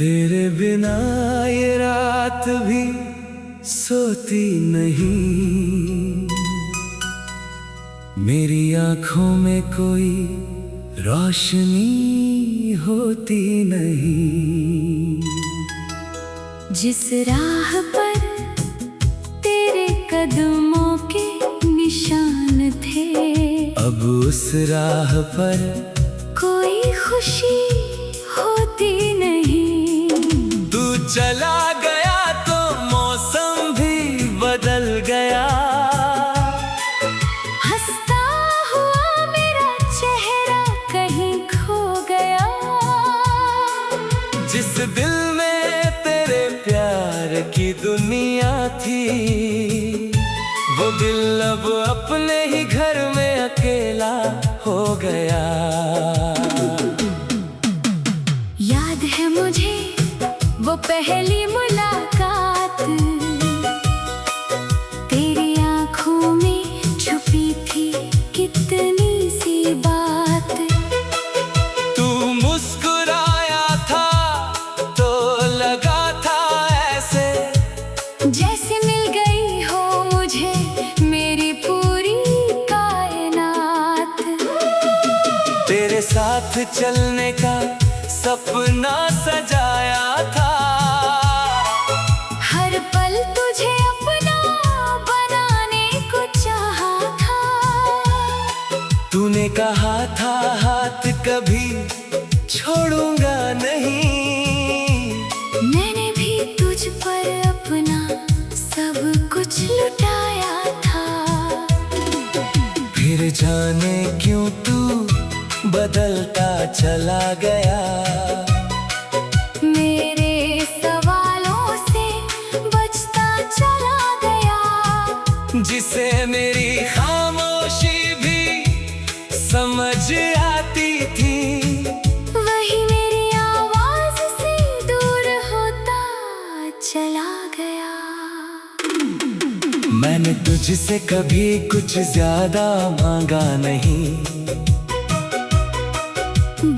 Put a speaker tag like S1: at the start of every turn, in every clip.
S1: तेरे बिना ये रात भी सोती नहीं, मेरी आंखों में कोई रोशनी होती नहीं।
S2: जिस राह पर तेरे कदमों के निशान थे,
S1: अब उस राह पर
S2: कोई खुशी होती नहीं।
S1: तू चला गया तो मौसम भी बदल गया,
S2: हंसता हुआ मेरा चेहरा कहीं खो गया।
S1: जिस दिल में तेरे प्यार की दुनिया थी, वो दिल अब अपने ही घर में अकेला हो गया।
S2: याद है मुझे वो पहली मुलाकात, तेरी आंखों में छुपी थी कितनी सी बात।
S1: तू मुस्कुराया था तो लगा था ऐसे
S2: जैसे मिल गई हो मुझे मेरी पूरी कायनात।
S1: तेरे साथ चलने का सपना सजाया था,
S2: हर पल तुझे अपना बनाने को चाहा था।
S1: तूने कहा था हाथ कभी छोड़ूंगा नहीं,
S2: मैंने भी तुझ पर अपना सब कुछ लुटाया था।
S1: फिर जाने क्यों तू बदलता चला गया,
S2: मेरे सवालों से बचता चला गया।
S1: जिसे मेरी खामोशी भी समझ आती थी,
S2: वही मेरी आवाज से दूर होता चला गया।
S1: मैंने तुझसे कभी कुछ ज्यादा मांगा नहीं,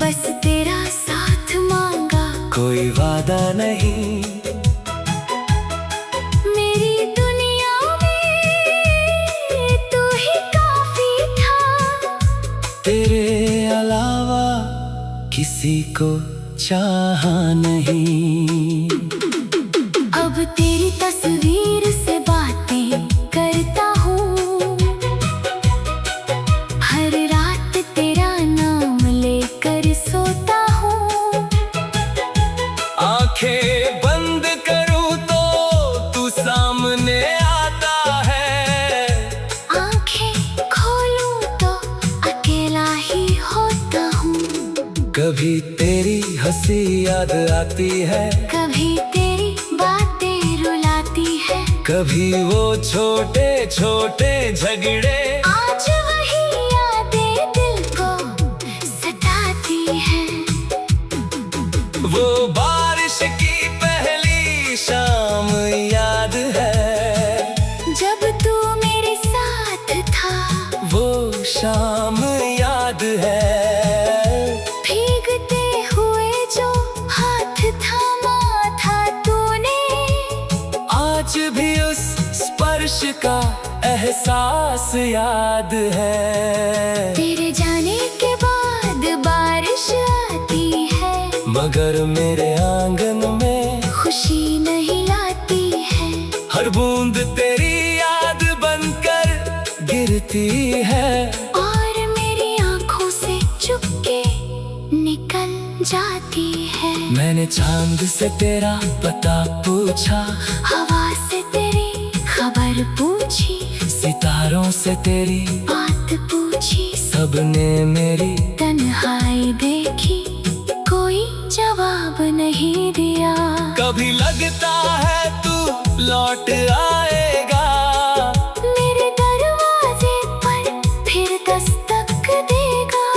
S2: बस तेरा साथ मांगा,
S1: कोई वादा नहीं।
S2: मेरी दुनिया में तू ही काफी था,
S1: तेरे अलावा किसी को चाहा नहीं।
S2: अब तेरी तस्वीर से बातें करता हूँ, हर रात तेरा नाम लेकर सोता हूँ।
S1: आंखें बंद करूं तो तू सामने आता है,
S2: आंखें खोलूं तो अकेला ही होता हूँ।
S1: कभी तेरी हंसी याद आती है,
S2: कभी तेरी बातें रुलाती है,
S1: कभी वो छोटे छोटे झगड़े
S2: आज वही यादें दिल को सताती है।
S1: वो बारिश की पहली शाम याद है,
S2: जब तू मेरे साथ था,
S1: वो शाम याद है।
S2: भीगते हुए जो हाथ थामा था तूने,
S1: आज भी उस स्पर्श का एहसास याद है।
S2: तेरे जाने के बाद बारिश आती है,
S1: मगर मेरे आंगन में
S2: खुशी नहीं लाती है।
S1: हर बूंद तेरी याद बनकर गिरती है,
S2: और मेरी आंखों से चुपके निकल जाती है।
S1: मैंने चांद से तेरा पता पूछा,
S2: हवा से तेरी खबर पूछी,
S1: सितारों से तेरी
S2: बात पूछी,
S1: सबने मेरी
S2: तन्हाई देखी, कोई जवाब नहीं दिया।
S1: कभी लगता है तू लौट आएगा,
S2: मेरे दरवाजे पर फिर दस्तक देगा।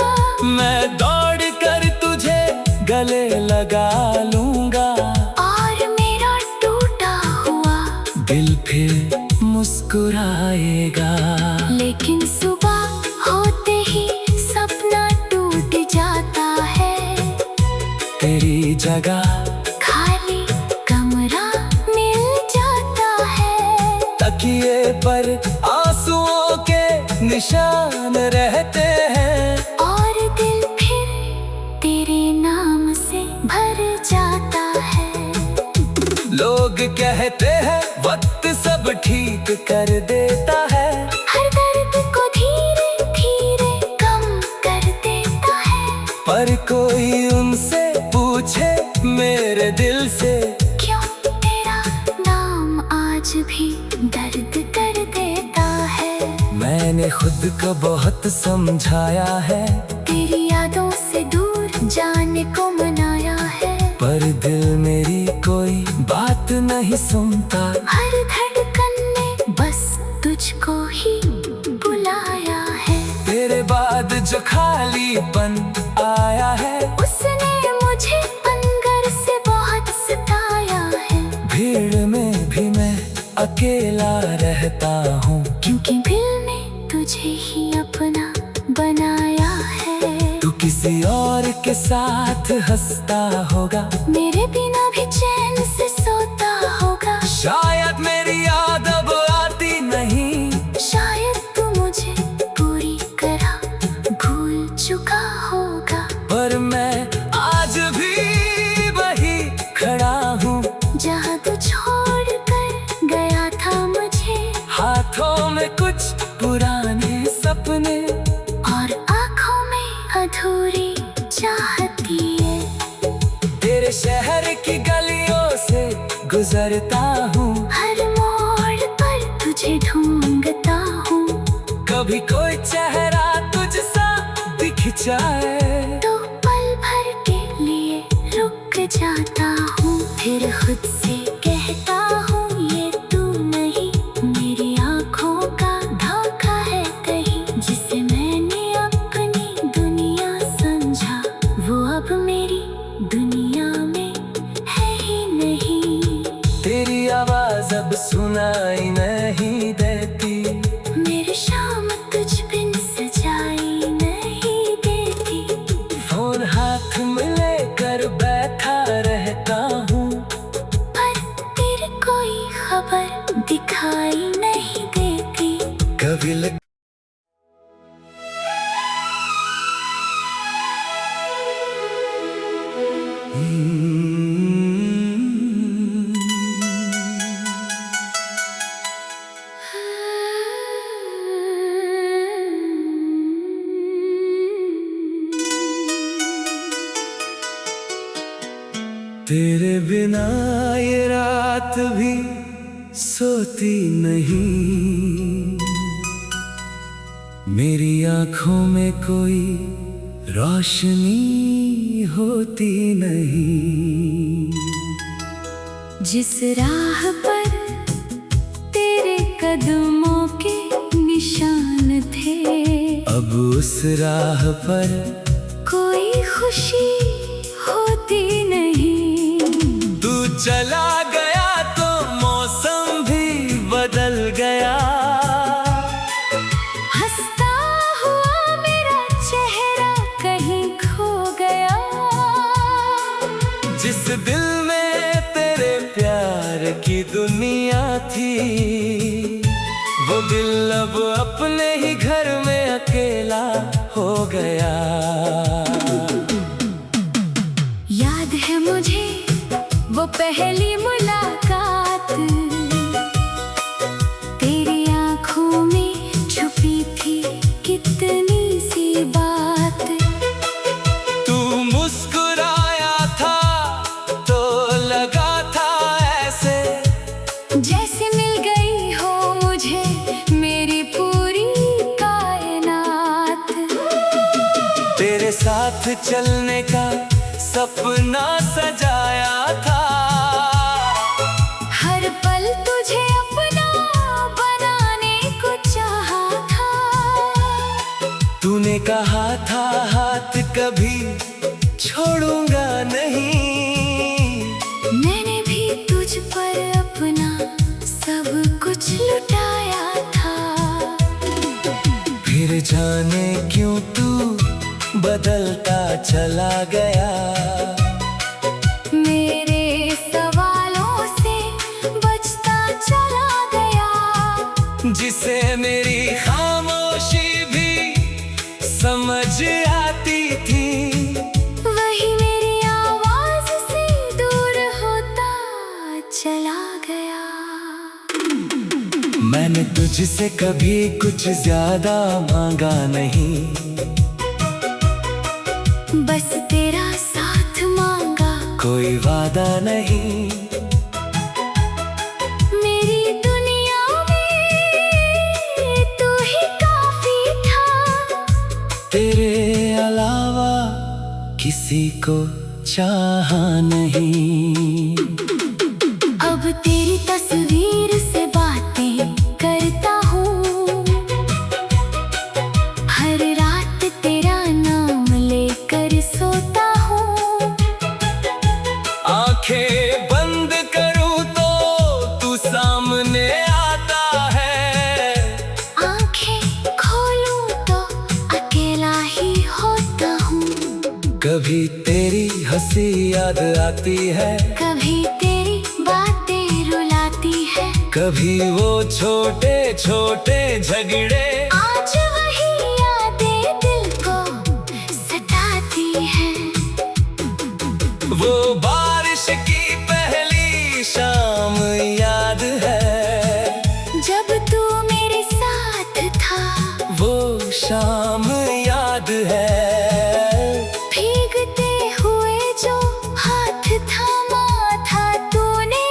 S1: मैं दौड़ कर तुझे गले लगा लूंगा,
S2: और मेरा टूटा हुआ
S1: दिल फिर मुस्कुराएगा।
S2: लेकिन सुबह होते ही सपना टूट जाता है,
S1: तेरी जगह
S2: खाली
S1: निशान रहते हैं,
S2: और दिल फिर तेरे नाम से भर जाता है।
S1: लोग कहते हैं वक्त सब ठीक कर देता है,
S2: हर दर्द को धीरे धीरे कम कर देता है।
S1: पर कोई उनसे पूछे मेरे दिल से,
S2: क्यों तेरा नाम आज भी दर्द कर देता है।
S1: मैंने खुद को बहुत समझाया है,
S2: तेरी यादों से दूर जाने को मनाया है,
S1: पर दिल मेरी कोई बात नहीं सुनता।
S2: हर धड़कन ने बस तुझको ही बुलाया है।
S1: तेरे बाद जो खालीपन आया है,
S2: उसने मुझे अंदर से बहुत सताया है।
S1: भीड़ में भी मैं अकेला रहता हूँ,
S2: क्योंकि दिल ने तुझे ही अपना बनाया है।
S1: तू किसी और के साथ हंसता होगा,
S2: मेरे बिना भी चैन से सोता होगा।
S1: शायद मेरी याद अब आती नहीं,
S2: शायद तू मुझे पूरी तरह भूल चुका होगा।
S1: पर मैं आज भी वही खड़ा हूँ,
S2: जहाँ तू छोड़ कर गया था मुझे।
S1: हाथों में कुछ पुराने सपने,
S2: और आँखों में अधूरी चाहती है।
S1: तेरे शहर की गलियों से गुजरता हूँ,
S2: हर मोड़ पर तुझे ढूंढता हूँ।
S1: कभी कोई चेहरा तुझसा दिख जाए,
S2: तो पल भर के लिए रुक जाता हूँ। फिर खुद से कहता हूँ ये तू नहीं, मेरी आँखों का धोखा है कहीं। जिसे मैंने अपनी दुनिया समझा, वो अब मेरी दुनिया में है ही नहीं।
S1: तेरी आवाज अब सुनाई नहीं देती,
S2: मेरी शाम तुझ बिन सजाई नहीं देती।
S1: फोन हाथ में लेकर बैठा रहता हूँ,
S2: पर तेरी कोई खबर दिखाई नहीं देती।
S1: कभी तेरे बिना ये रात भी सोती नहीं, मेरी आँखों में कोई रोशनी होती नहीं।
S2: जिस राह पर तेरे कदमों के निशान थे,
S1: अब उस राह पर
S2: कोई खुशी होती नहीं।
S1: तू चला गया तो मौसम भी बदल गया,
S2: हंसता हुआ मेरा चेहरा कहीं खो गया।
S1: जिस दिल में तेरे प्यार की दुनिया थी, वो दिल अब अपने ही घर में अकेला हो गया।
S2: याद है मुझे वो पहली मुलाकात, तेरी आँखों में छुपी थी कितनी सी बात।
S1: तू मुस्कुराया था तो लगा था ऐसे,
S2: जैसे मिल गई हो मुझे मेरी पूरी कायनात।
S1: तेरे साथ चलने का सपना सजाया था,
S2: हर पल तुझे अपना बनाने को चाहा था।
S1: तूने कहा था हाथ कभी छोड़ूंगा नहीं,
S2: मैंने भी तुझ पर अपना सब कुछ लुटाया था।
S1: फिर जाने क्यों तू बदलता चला गया,
S2: मेरे सवालों से बचता चला गया।
S1: जिसे मेरी खामोशी तुझसे कभी कुछ ज्यादा मांगा नहीं,
S2: बस तेरा साथ मांगा,
S1: कोई वादा नहीं।
S2: मेरी दुनिया में तू ही काफी था,
S1: तेरे अलावा किसी को चाहा नहीं।
S2: अब तेरी तस्वीर से बातें करता हूँ, हर रात तेरा नाम लेकर सोता हूँ।
S1: आंखें बंद करूं तो तू सामने आता है,
S2: आंखें खोलूं तो अकेला ही होता हूँ।
S1: कभी तेरी हंसी याद आती है,
S2: कभी तेरी बातें रुलाती है,
S1: कभी वो छोटे छोटे झगड़े
S2: आज वही यादें दिल को सताती है।
S1: वो बारिश की पहली शाम याद है,
S2: जब तू मेरे साथ था,
S1: वो शाम याद है।
S2: भीगते हुए जो हाथ थामा था तूने,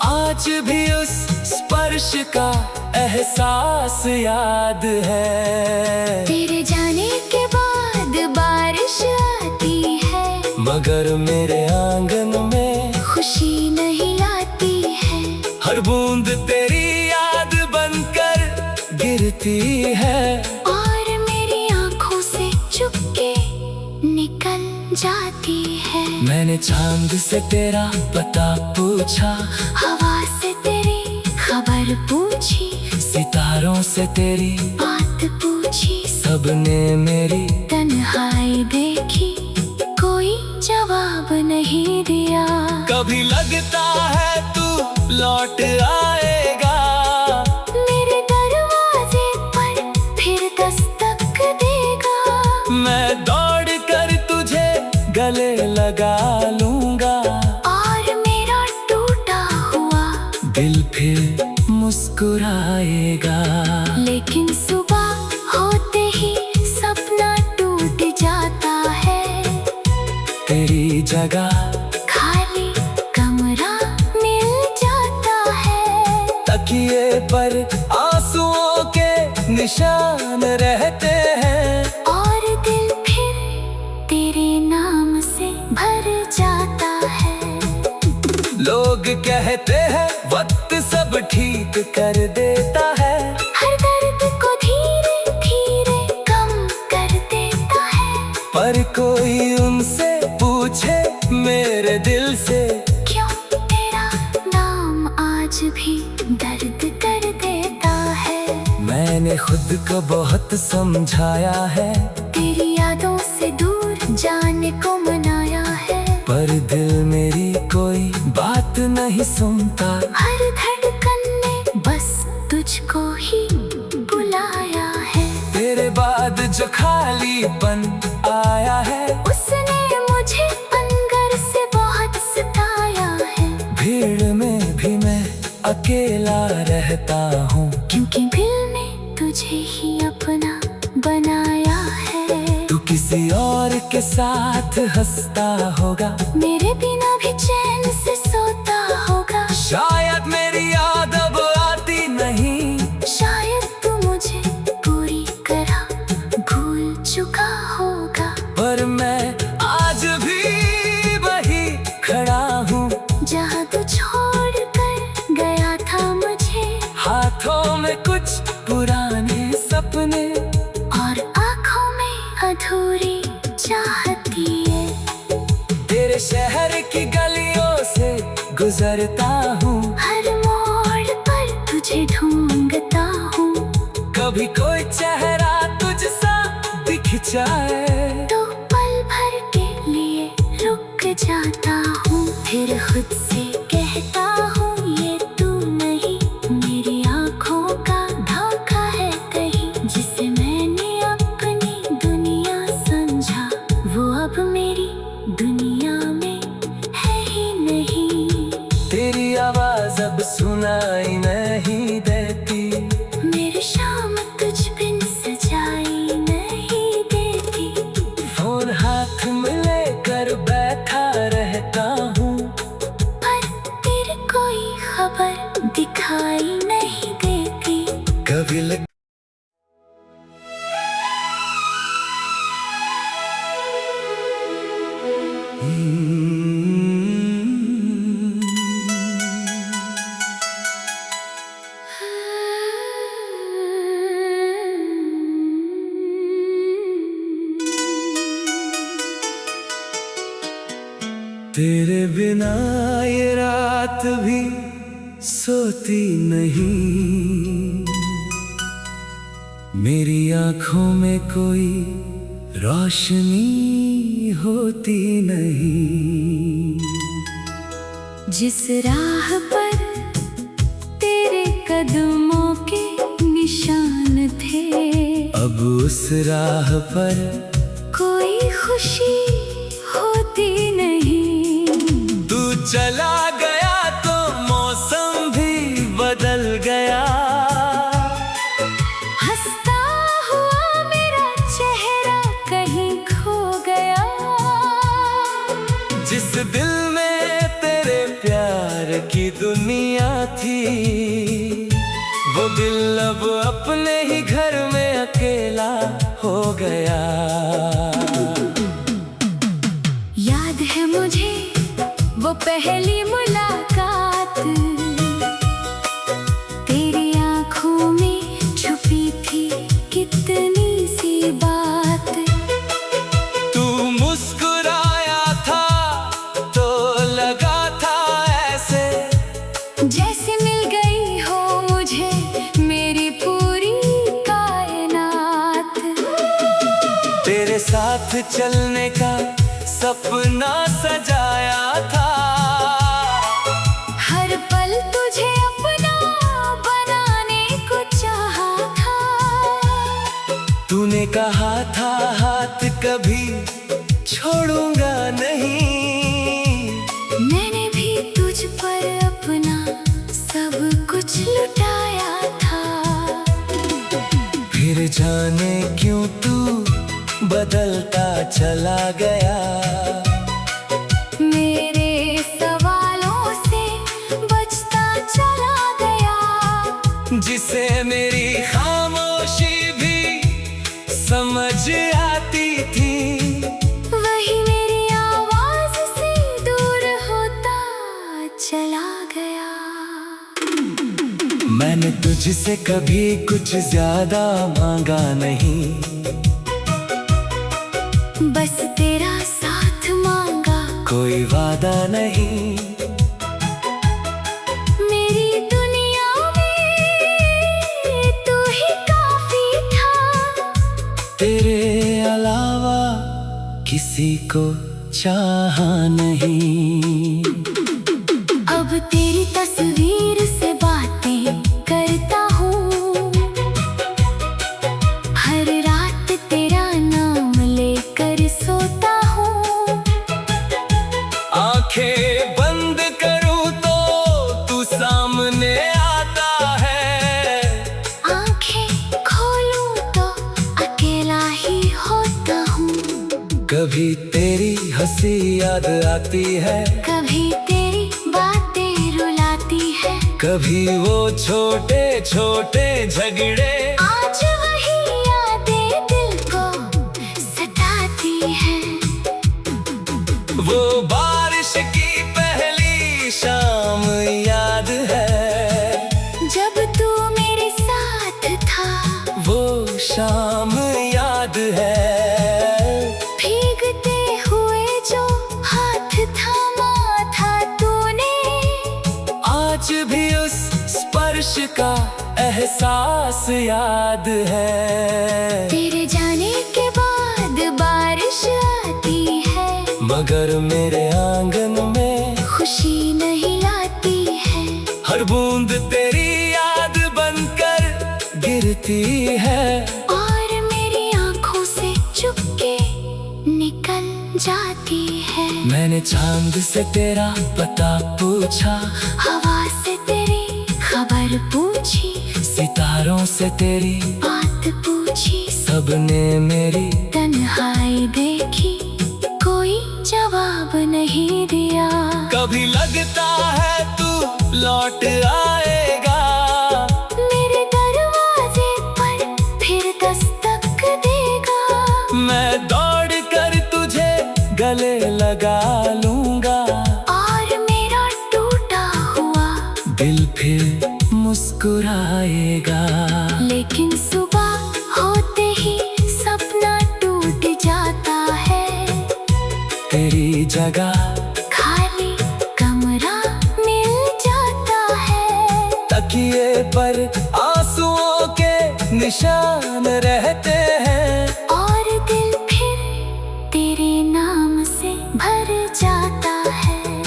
S1: आज भी उस स्पर्श का एहसास याद है।
S2: तेरे जाने के बाद बारिश आती है,
S1: मगर मेरे आंगन में
S2: खुशी नहीं लाती है।
S1: हर बूंद तेरी याद बनकर गिरती है,
S2: और मेरी आंखों से चुपके निकल जाती है।
S1: मैंने चांद से तेरा पता पूछा,
S2: हवा से तेरी खबर पूछी,
S1: सितारों से तेरी
S2: बात पूछी,
S1: सबने मेरी
S2: तन्हाई देखी, कोई जवाब नहीं दिया।
S1: कभी लगता है तू लौट आएगा,
S2: मेरे दरवाजे पर फिर दस्तक देगा।
S1: मैं दौड़ कर तुझे गले लगा लूंगा,
S2: और मेरा टूटा हुआ
S1: दिल फिर मुस्कुराएगा।
S2: लेकिन सुबह होते ही सपना टूट जाता है,
S1: तेरी जगह
S2: खाली कमरा मिल जाता है।
S1: तकिए पर आंसुओं के निशान रहते हैं,
S2: और दिल फिर तेरे नाम से भर जाता है।
S1: लोग कहते हैं वक्त सब ठीक कर देता है,
S2: हर दर्द को धीरे धीरे कम कर देता है।
S1: पर कोई उनसे पूछे मेरे दिल से,
S2: क्यों तेरा नाम आज भी दर्द कर देता है।
S1: मैंने खुद को बहुत समझाया है,
S2: तेरी यादों से दूर जाने को मनाया है,
S1: पर दिल मेरी कोई बात नहीं सुनता।
S2: हर धड़कन ने बस तुझको ही बुलाया है।
S1: तेरे बाद जो खालीपन आया है,
S2: उसने मुझे अंदर से बहुत सताया है।
S1: भीड़ में भी मैं अकेला रहता हूँ,
S2: क्योंकि दिल ने तुझे ही अपना बनाया है।
S1: तू किसी और के साथ हंसता होगा,
S2: मेरे बिना भी चैन से सोता होगा।
S1: शायद मेरी याद अब आती नहीं,
S2: शायद तू मुझे पूरी तरह भूल चुका होगा।
S1: पर मैं आज भी वही खड़ा हूँ,
S2: जहाँ तू छोड़ कर गया था मुझे,
S1: हाथों में कुछ पुराने सपने,
S2: और आँखों में अधूरी चाहती है।
S1: तेरे शहर की गलियों से गुजरता हूँ,
S2: हर मोड़ पर तुझे ढूंढता हूँ।
S1: कभी कोई चेहरा तुझसा दिख जाए,
S2: तो पल भर के लिए रुक जाता हूँ, फिर खुद से कहता हूँ ये तू नहीं, मेरी आँखों का धोखा है कहीं, जिसे मैंने अपनी दुनिया समझा, वो अब मेरी दुनिया में है ही नहीं।
S1: तेरी आवाज अब सुनाई नहीं देती, तेरे बिना ये रात भी सोती नहीं, मेरी आंखों में कोई रोशनी होती नहीं।
S2: जिस राह पर तेरे कदमों के निशान थे,
S1: अब उस राह पर
S2: कोई खुशी होती नहीं।
S1: तू चला गया तो मौसम भी बदल गया,
S2: हंसता हुआ मेरा चेहरा कहीं खो गया।
S1: जिस दिल में तेरे प्यार की दुनिया थी, वो दिल अब अपने ही घर में अकेला हो गया।
S2: याद है मुझे वो पहली मुलाकात, तेरी आंखों में छुपी थी कितनी सी बात।
S1: तू मुस्कुराया था तो लगा था ऐसे,
S2: जैसे मिल गई हो मुझे मेरी पूरी कायनात।
S1: तेरे साथ चलने का सपना सजाया था,
S2: हर पल तुझे अपना बनाने को चाहा था।
S1: तूने कहा था हाथ कभी छोड़ूंगा नहीं,
S2: मैंने भी तुझ पर अपना सब कुछ लुटाया था।
S1: फिर जाने क्यों तू बदलता चला गया,
S2: मेरे सवालों से बचता चला गया।
S1: जिसे मेरी खामोशी भी समझ आती थी,
S2: वही मेरी आवाज से दूर होता चला गया।
S1: मैंने तुझसे कभी कुछ ज्यादा मांगा नहीं,
S2: बस तेरा साथ मांगा,
S1: कोई वादा नहीं।
S2: मेरी दुनिया में तू ही काफी था,
S1: तेरे अलावा किसी को चाहा नहीं।
S2: अब तेरी तस्वीर से बातें करता हूँ, हर रात तेरा नाम लेकर सोता हूँ।
S1: आंखें बंद करूं तो तू सामने आता है,
S2: आंखें खोलूं तो अकेला ही होता हूँ।
S1: कभी तेरी हंसी याद आती है,
S2: कभी तेरी बातें रुलाती है,
S1: कभी वो छोटे छोटे झगड़े
S2: आज वही यादें दिल को सताती है।
S1: वो बारिश की पहली शाम याद है,
S2: जब तू मेरे साथ था,
S1: वो शाम याद है।
S2: भीगते हुए जो हाथ थामा था तूने,
S1: आज भी उस स्पर्श का एहसास याद है।
S2: तेरे जाने के बाद बारिश आती है,
S1: मगर मेरे आंगन में
S2: खुशी नहीं लाती है।
S1: हर बूंद तेरी याद बनकर गिरती है,
S2: और मेरी आंखों से चुपके निकल जाती है।
S1: मैंने चांद से तेरा पता पूछा,
S2: हवा से तेरी खबर पूछी,
S1: सितारों से तेरी
S2: बात पूछी,
S1: सबने मेरी
S2: तन्हाई देखी, कोई जवाब नहीं दिया।
S1: कभी लगता है तू लौट आएगा,
S2: मेरे दरवाजे पर फिर दस्तक देगा।
S1: मैं दौड़ कर तुझे गले लगा लूंगा,
S2: और मेरा टूटा हुआ
S1: दिल फिर मुस्कुराएगा।
S2: लेकिन सुबह होते ही सपना टूट जाता है,
S1: तेरी जगह
S2: खा
S1: निशान रहते हैं।
S2: और दिल फिर तेरे नाम से भर जाता है।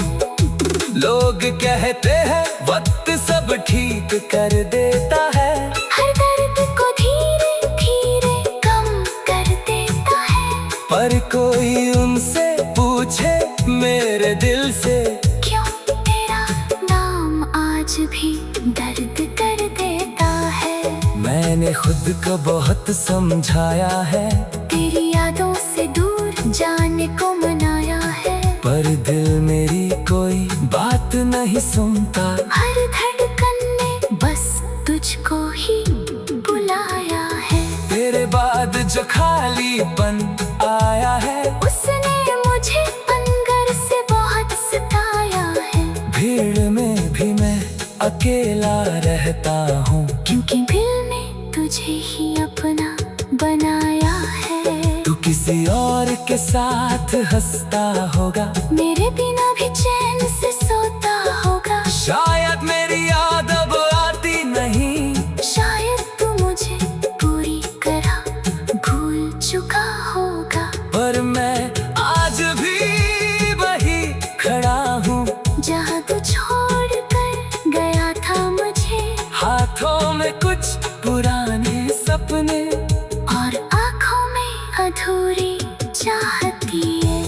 S1: लोग कहते हैं वक्त सब ठीक कर देता है।
S2: हर दर्द को धीरे धीरे कम कर देता है।
S1: पर कोई उनसे पूछे मेरे दिल से,
S2: क्यों तेरा नाम आज भी दर्द कर देता है।
S1: मैंने खुद को बहुत समझाया है,
S2: तेरी यादों से दूर जाने को मनाया है।
S1: पर दिल मेरी कोई बात नहीं सुनता।
S2: हर धड़कन ने बस तुझको ही बुलाया है।
S1: तेरे बाद जो खालीपन आया है,
S2: उसने मुझे अंदर से बहुत सताया है।
S1: भीड़ में भी मैं अकेला रहता हूँ,
S2: क्योंकि दिल ने तुझे ही अपना बनाया है।
S1: तू किसी और के साथ हंसता होगा,
S2: मेरे बिना भी चैन से सोता होगा।
S1: शायद मेरी याद अब आती नहीं।
S2: शायद तू मुझे पूरी तरह भूल चुका होगा।
S1: पर मैं आज भी वही खड़ा हूँ,
S2: जहाँ तू छोड़ कर गया था मुझे।
S1: हाथों में कुछ पुराने सपने
S2: और आँखों में अधूरी चाहती है।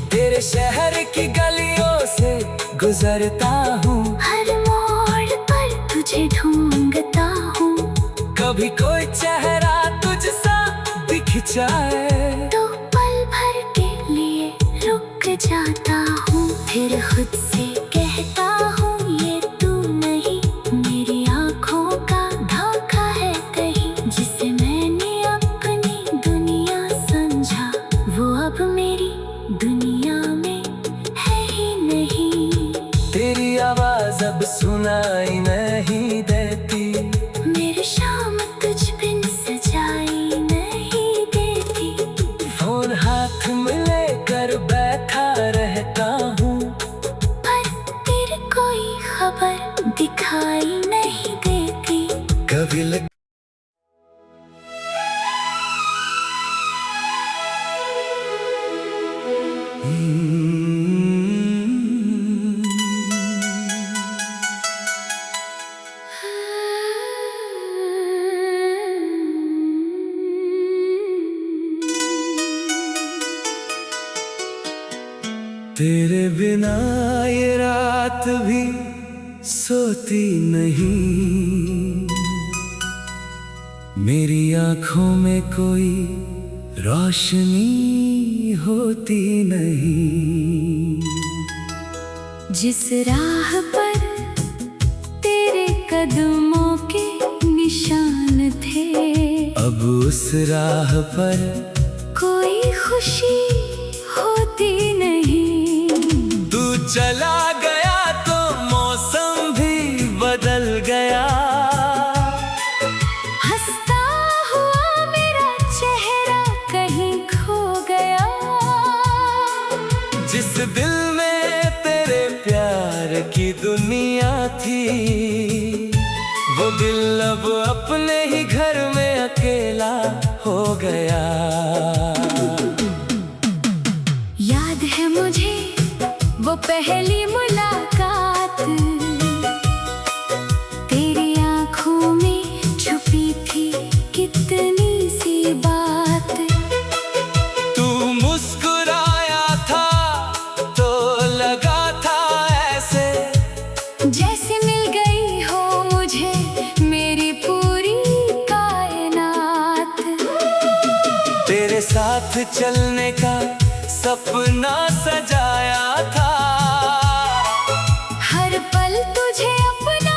S1: तेरे शहर की गलियों से गुजरता हूँ,
S2: हर मोड़ पर तुझे ढूंढता हूँ।
S1: कभी कोई चेहरा तुझसा दिख जाए,
S2: तो पल भर के लिए रुक जाता हूँ। फिर खुद से कहता हूँ ये तू नहीं, मेरी आँखों का धोखा है कहीं। जिसे मैंने अपनी दुनिया समझा, वो अब मेरी दुनिया में है ही नहीं।
S1: तेरी आवाज अब सुनाई नहीं देती,
S2: मेरी शाम तुझ बिन सजाई नहीं देती।
S1: फोन हाथ में लेकर बैठा रहता हूँ,
S2: पर तेरी कोई खबर दिखाई नहीं देती।
S1: कभी लग तेरे बिना ये रात भी सोती नहीं। मेरी आँखों में कोई रोशनी होती नहीं।
S2: जिस राह पर तेरे कदमों के निशान थे,
S1: अब उस राह पर
S2: कोई खुशी होती नहीं।
S1: तू चला गया तो मौसम भी बदल गया।
S2: हंसता हुआ मेरा चेहरा कहीं खो गया।
S1: जिस दिल में तेरे प्यार की दुनिया थी, वो दिल अब अपने ही घर में अकेला हो गया।
S2: याद है मुझे वो पहली मुलाकात, तेरी आँखों में छुपी थी कितनी सी बात।
S1: तू मुस्कुराया था तो लगा था ऐसे,
S2: जैसे मिल गई हो मुझे मेरी पूरी कायनात।
S1: तेरे साथ चलने का सपना सजाया था,
S2: हर पल तुझे अपना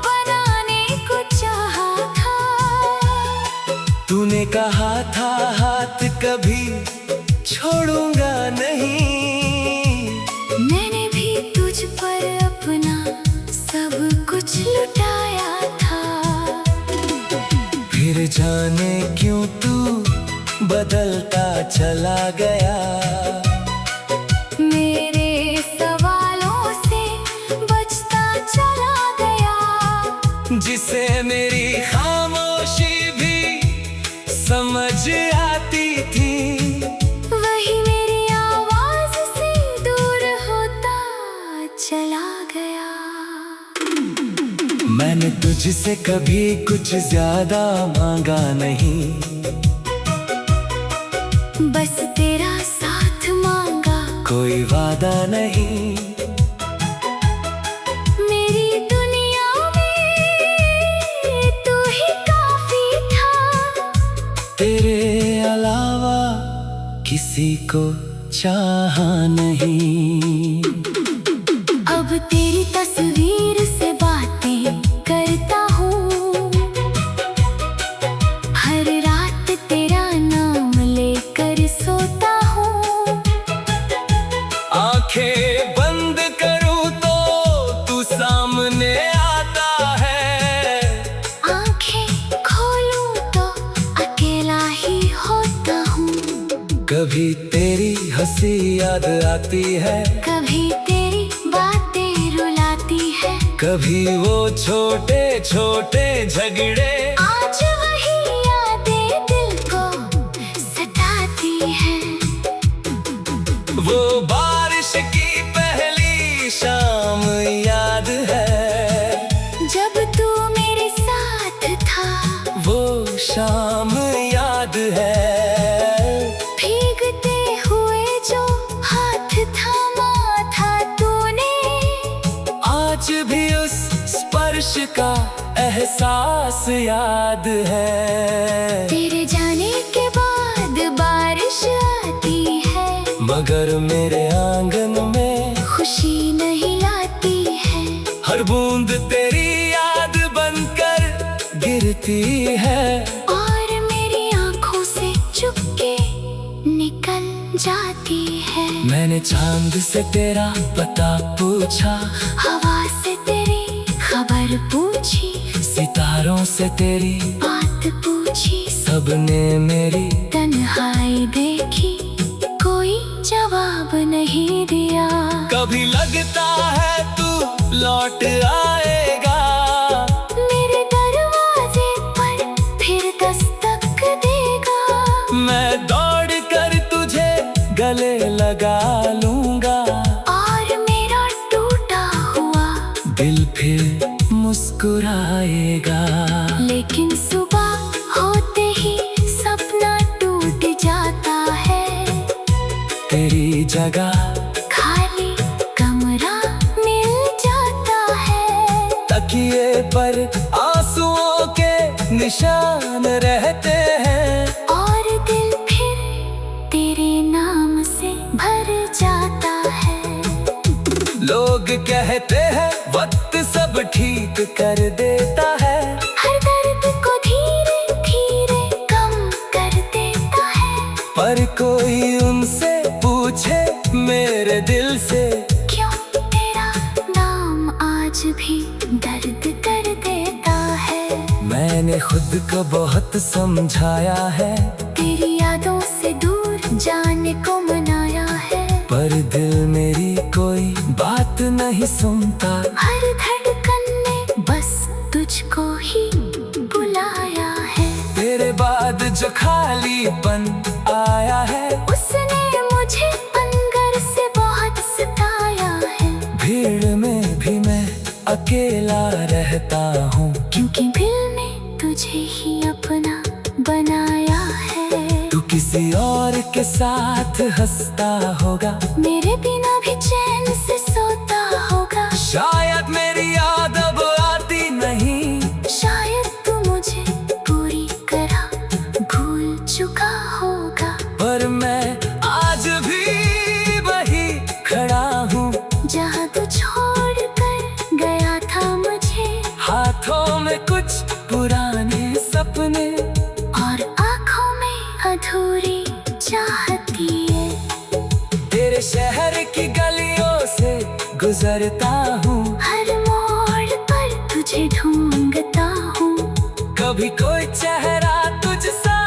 S2: बनाने को चाहा था।
S1: तूने कहा था हाथ कभी छोड़ूंगा नहीं।
S2: मैंने भी तुझ पर अपना सब कुछ लुटाया था।
S1: फिर जाने क्यों तू बदलता चला गया।
S2: मेरे सवालों से बचता चला गया।
S1: जिसे मेरी खामोशी समझ आती थी,
S2: वही मेरी आवाज से दूर होता चला गया।
S1: मैंने तुझसे कभी कुछ ज्यादा मांगा नहीं,
S2: बस तेरा साथ मांगा,
S1: कोई वादा नहीं।
S2: मेरी दुनिया में तू ही काफी था,
S1: तेरे अलावा किसी को चाहा नहीं।
S2: अब तेरी तस्वीर से बातें करता हूँ, हर रात तेरा नाम लेकर सोता हूँ।
S1: आंखें बंद करूं तो तू सामने आता है,
S2: आंखें खोलूं तो अकेला ही होता हूँ।
S1: कभी तेरी हंसी याद आती है,
S2: कभी तेरी बातें रुलाती है,
S1: कभी वो छोटे छोटे झगड़े,
S2: आज वही यादें दिल को सताती है।
S1: वो बारिश की पहली शाम याद है,
S2: जब तू मेरे साथ था,
S1: वो शाम याद है।
S2: भीगते हुए जो हाथ थामा था तूने,
S1: आज भी उस स्पर्श का एहसास याद है।
S2: तेरे जाने के बाद बारिश आती है,
S1: मगर मेरे आंगन में
S2: खुशी नहीं लाती है।
S1: हर बूंद तेरी याद बनकर गिरती है,
S2: और मेरी आंखों से चुपके निकल जाती है।
S1: मैंने चांद से तेरा पता पूछा,
S2: हवा से तेरी खबर पूछी,
S1: सितारों से तेरी
S2: बात पूछी,
S1: सबने मेरी
S2: तन्हाई देखी, कोई जवाब नहीं दिया।
S1: कभी लगता है तू लौट आएगा,
S2: मेरे दरवाजे पर फिर दस्तक देगा,
S1: मैं दौड़ कर तुझे गले लगा लूंगा,
S2: और मेरा टूटा हुआ
S1: दिल फिर मुस्कुराएगा।
S2: लेकिन सुबह होते ही सपना टूट जाता है,
S1: तेरी जगह
S2: खाली कमरा मिल जाता है।
S1: तकिए पर आंसुओं के निशान रहते हैं,
S2: और दिल फिर तेरे नाम से भर जाता है।
S1: लोग कहते हैं वक्त सब ठीक कर देता है,
S2: हर दर्द को धीरे धीरे कम कर देता है।
S1: पर कोई उनसे पूछे मेरे दिल से,
S2: क्यों तेरा नाम आज भी दर्द कर देता है।
S1: मैंने खुद को बहुत समझाया है,
S2: तेरी यादों से दूर जाने को मनाया है,
S1: पर दिल मेरी कोई बात नहीं सुनता।
S2: हर धड़कन ने बस तुझको ही बुलाया है।
S1: तेरे बाद जो खालीपन आया है,
S2: उसने मुझे अंदर से बहुत सताया है।
S1: भीड़ में भी मैं अकेला रहता हूँ,
S2: क्योंकि दिल ने तुझे ही अपना बनाया है।
S1: तू किसी और के साथ हंसता होगा,
S2: मेरे बिना भी चैन से सोता होगा।
S1: शायद मेरी याद अब आती नहीं,
S2: शायद तू मुझे पूरी तरह भूल चुका होगा।
S1: पर मैं आज भी वही खड़ा हूँ,
S2: जहाँ तू छोड़ कर गया था मुझे,
S1: हाथों में कुछ पुराने सपने,
S2: और आँखों में अधूरी चाहती है।
S1: तेरे शहर की गलियों से गुजरता हूँ,
S2: हर मोड़ पर तुझे ढूंढता हूँ।
S1: कभी कोई चेहरा तुझसा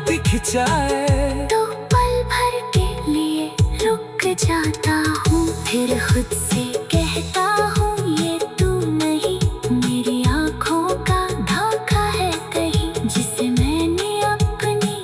S1: दिख जाए,
S2: तो पल भर के लिए रुक जाता हूँ, फिर खुद से कहता हूँ ये तू नहीं, मेरी आँखों का धोखा है कहीं, जिसे मैंने अपनी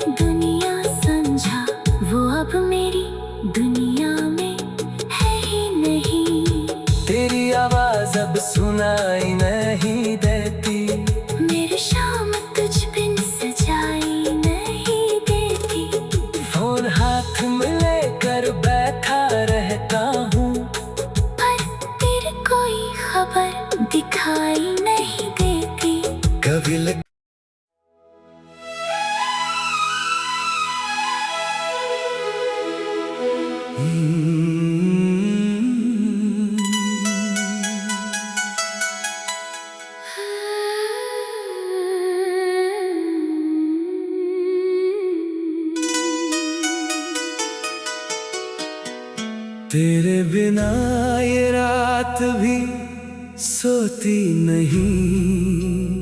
S1: तेरे बिना ये रात भी सोती नहीं,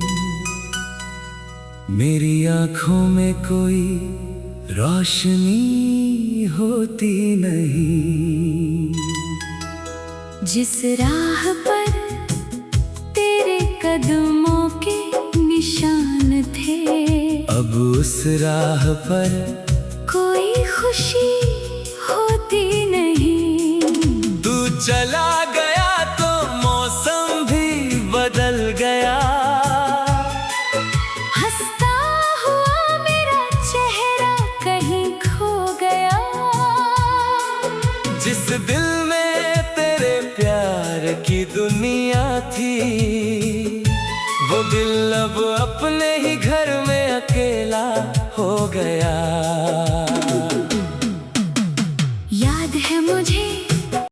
S1: मेरी आंखों में कोई रोशनी होती नहीं।
S2: जिस राह पर तेरे कदमों के निशान थे,
S1: अब उस राह पर
S2: कोई खुशी होती नहीं।
S1: तू चला गया तो मौसम भी बदल गया,
S2: हंसता हुआ मेरा चेहरा कहीं खो गया।
S1: जिस दिल में तेरे प्यार की दुनिया थी, वो दिल अब अपने ही घर में अकेला हो गया।